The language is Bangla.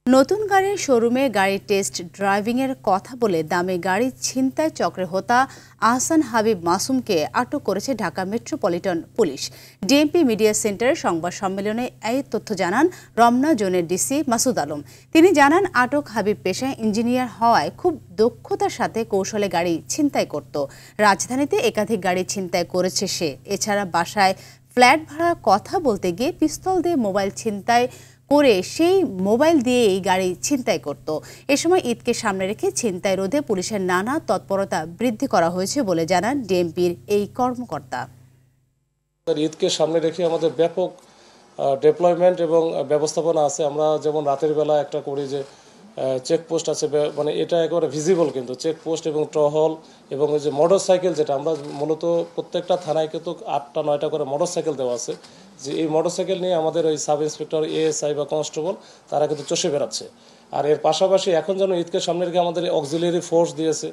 নতুন গাড়ির শোরুমে গাড়ি টেস্ট ড্রাইভিংয়ের কথা বলে দামে গাড়ি ছিনতাই চক্রে হোতা আহসান হাবিব মাসুমকে আটক করেছে Dhaka metropolitan police. DMP media সেন্টারের সংবাদ সম্মেলনে এই তথ্য জানান রমনা জোনের ডিসি মাসুদ আলম। তিনি জানান, আটক হাবিব পেশায় ইঞ্জিনিয়ার হওয়ায় খুব দক্ষতার সাথে কৌশলে গাড়ি ছিনতাই করত। রাজধানীতে একাধিক গাড়ি ছিনতাই করেছে সে। এছাড়া বাসায় ফ্ল্যাট ভাড়ার কথা বলতে গিয়ে পিস্তল দিয়ে মোবাইল ছিনতাই করে সেই মোবাইল দিয়েই গাড়ি ছিনতাই করত। এ সময় ঈদকে সামনে রেখে ছিনতাই রোধে পুলিশের নানা তৎপরতা বৃদ্ধি করা হয়েছে বলে জানান ডিএমপির এই কর্মকর্তা। ঈদকে সামনে রেখে আমাদের ব্যাপক ডেপ্লয়মেন্ট এবং ব্যবস্থাপনা আছে। আমরা যেমন রাতের বেলা একটা করি যে চেকপোস্ট আছে, মানে এটা একেবারে ভিজিবল, কিন্তু চেকপোস্ট এবং টহল এবং ওই যে মোটর সাইকেল, যেটা আমরা মূলত প্রত্যেকটা থানায় কিন্তু 8টা 9টা করে মোটর সাইকেল দেওয়া আছে, যে এই মোটর সাইকেল নিয়ে আমাদের ওই সাব ইন্সপেক্টর, এএসআই বা কনস্টেবল তারা কিন্তু চষে বেড়াচ্ছে। আর এর পাশাপাশি এখন যেন ঈদকে সামনে রেখে আমাদের অক্সিলিয়ারি ফোর্স দিয়েছে,